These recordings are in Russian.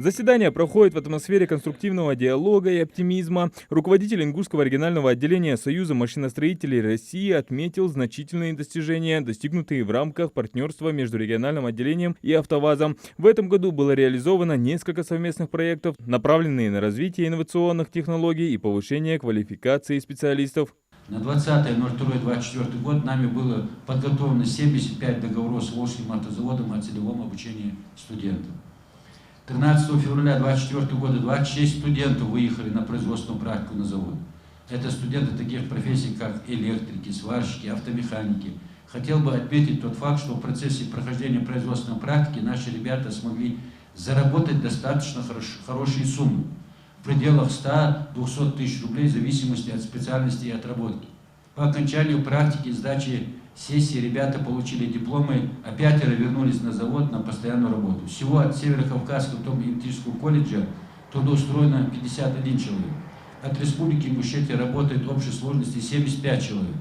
Заседание проходит в атмосфере конструктивного диалога и оптимизма. Руководитель Ингушского регионального отделения Союза машиностроителей России отметил значительные достижения, достигнутые в рамках партнерства между региональным отделением и АвтоВАЗом. В этом году было реализовано несколько совместных проектов, направленные на развитие инновационных технологий и повышение квалификации специалистов. На 20.02.24 год нами было подготовлено 75 договоров с Волжским автозаводом о целевом обучении студентов. 13 февраля 2024 года 26 студентов выехали на производственную практику на завод. Это студенты таких профессий, как электрики, сварщики, автомеханики. Хотел бы отметить тот факт, что в процессе прохождения производственной практики наши ребята смогли заработать достаточно хорошие суммы. В пределах 100-200 тысяч рублей в зависимости от специальности и отработки. По окончанию практики и сдачи сессии ребята получили дипломы, а 5 вернулись на завод на постоянную работу. Всего от Северокавказского томно-электрического колледжа трудоустроено 51 человек. От Республики Ингушетия работает в общей сложности 75 человек.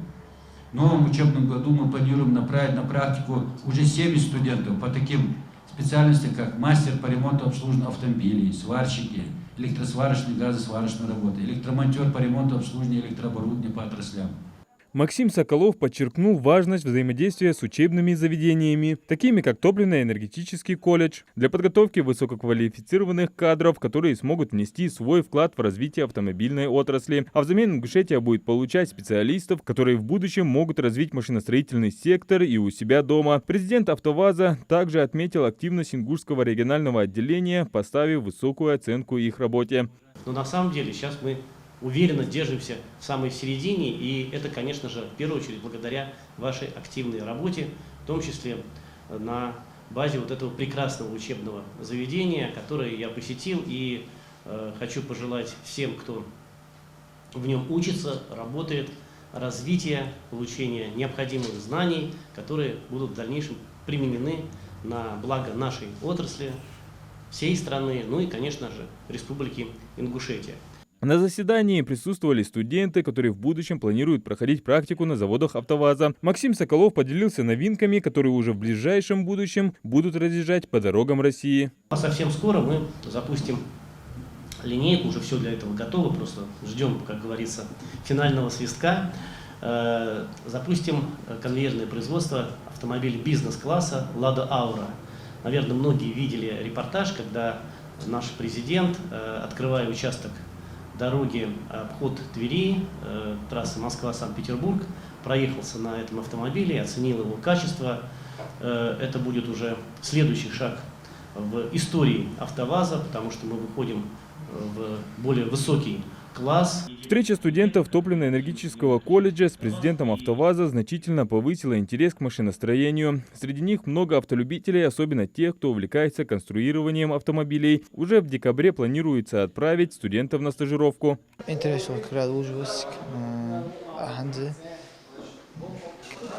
В новом учебном году мы планируем направить на практику уже 70 студентов по таким специальностям, как мастер по ремонту обслуживания автомобилей, сварщики, электросварочные, газосварочные работы, электромонтер по ремонту обслуживания электрооборудования по отраслям. Максим Соколов подчеркнул важность взаимодействия с учебными заведениями, такими как Топливно-энергетический колледж, для подготовки высококвалифицированных кадров, которые смогут внести свой вклад в развитие автомобильной отрасли. А взамен Ингушетия будет получать специалистов, которые в будущем могут развить машиностроительный сектор и у себя дома. Президент АвтоВАЗа также отметил активность Ингушского регионального отделения, поставив высокую оценку их работе. Но на самом деле сейчас мы уверенно держимся в самой середине, и это, конечно же, в первую очередь благодаря вашей активной работе, в том числе на базе вот этого прекрасного учебного заведения, которое я посетил, и хочу пожелать всем, кто в нем учится, работает, развития, получения необходимых знаний, которые будут в дальнейшем применены на благо нашей отрасли, всей страны, ну и, конечно же, Республики Ингушетия. На заседании присутствовали студенты, которые в будущем планируют проходить практику на заводах АвтоВАЗа. Максим Соколов поделился новинками, которые уже в ближайшем будущем будут разъезжать по дорогам России. Совсем скоро мы запустим линейку, уже все для этого готово, просто ждем, как говорится, финального свистка. Запустим конвейерное производство автомобилей бизнес-класса «Лада Аура». Наверное, многие видели репортаж, когда наш президент, открывая участок дороги обход Твери, трассы Москва-Санкт-Петербург, проехался на этом автомобиле, оценил его качество. Это будет уже следующий шаг в истории АвтоВАЗа, потому что мы выходим в более высокий класс. Встреча студентов Топливно-энергетического колледжа с президентом АвтоВАЗа значительно повысила интерес к машиностроению. Среди них много автолюбителей, особенно тех, кто увлекается конструированием автомобилей. Уже в декабре планируется отправить студентов на стажировку.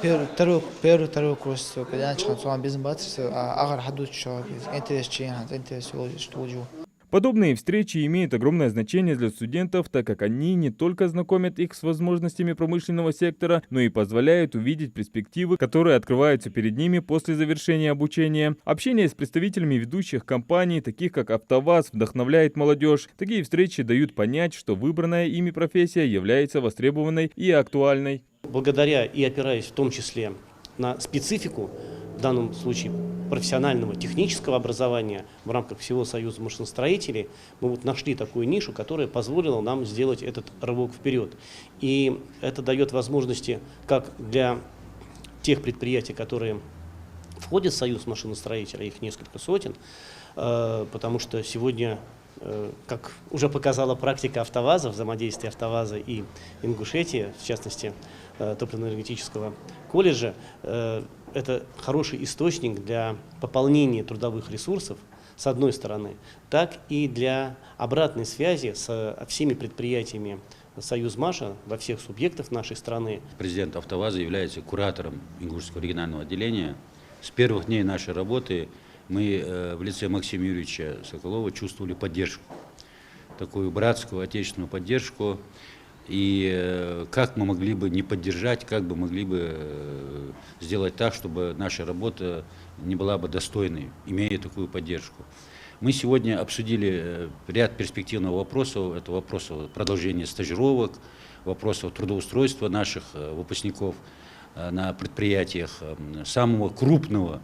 Первый курс, когда я начал бизнес, Подобные встречи имеют огромное значение для студентов, так как они не только знакомят их с возможностями промышленного сектора, но и позволяют увидеть перспективы, которые открываются перед ними после завершения обучения. Общение с представителями ведущих компаний, таких как АвтоВАЗ, вдохновляет молодежь. Такие встречи дают понять, что выбранная ими профессия является востребованной и актуальной. Благодаря и опираясь в том числе на специфику, в данном случае профессионального технического образования в рамках всего Союза машиностроителей, мы вот нашли такую нишу, которая позволила нам сделать этот рывок вперед. И это дает возможности как для тех предприятий, которые входят в Союз машиностроителей, их несколько сотен, потому что сегодня, как уже показала практика АвтоВАЗа, взаимодействие АвтоВАЗа и Ингушетии, в частности, Топливно-энергетического колледжа, это хороший источник для пополнения трудовых ресурсов, с одной стороны, так и для обратной связи со всеми предприятиями Союзмаша во всех субъектах нашей страны. Президент АвтоВАЗа является куратором Ингушского регионального отделения. С первых дней нашей работы мы в лице Максима Юрьевича Соколова чувствовали поддержку, такую братскую, отечественную поддержку. И как мы могли бы не поддержать, как бы могли бы сделать так, чтобы наша работа не была бы достойной, имея такую поддержку. Мы сегодня обсудили ряд перспективных вопросов. Это вопросы продолжения стажировок, вопросов трудоустройства наших выпускников на предприятиях самого крупного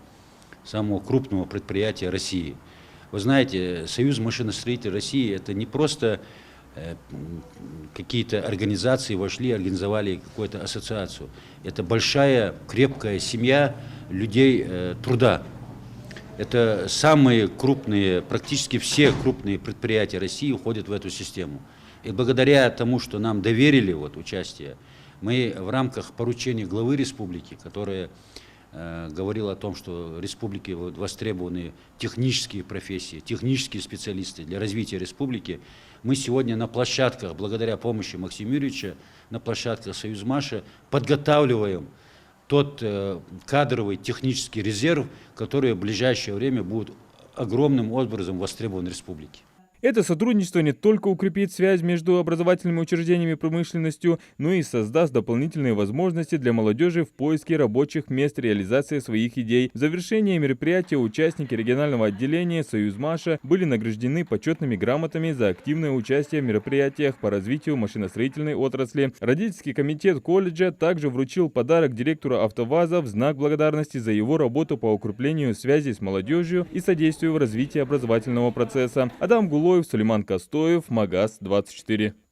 предприятия России. Вы знаете, Союз машиностроителей России – это не просто какие-то организации вошли, организовали какую-то ассоциацию. Это большая, крепкая семья людей труда. Это самые крупные, практически все крупные предприятия России уходят в эту систему. И благодаря тому, что нам доверили участие, мы в рамках поручения главы республики, которая говорила о том, что в республике востребованы технические профессии, технические специалисты для развития республики, мы сегодня на площадках, благодаря помощи Максима Юрьевича, на площадках Союзмаша подготавливаем тот кадровый технический резерв, который в ближайшее время будет огромным образом востребован в республике. Это сотрудничество не только укрепит связь между образовательными учреждениями и промышленностью, но и создаст дополнительные возможности для молодежи в поиске рабочих мест реализации своих идей. В завершении мероприятия участники регионального отделения Союзмаша были награждены почетными грамотами за активное участие в мероприятиях по развитию машиностроительной отрасли. Родительский комитет колледжа также вручил подарок директору АвтоВАЗа в знак благодарности за его работу по укреплению связи с молодежью и содействию в развитии образовательного процесса. Адам Гулоев, Сулейман Костоев, Магаз 24.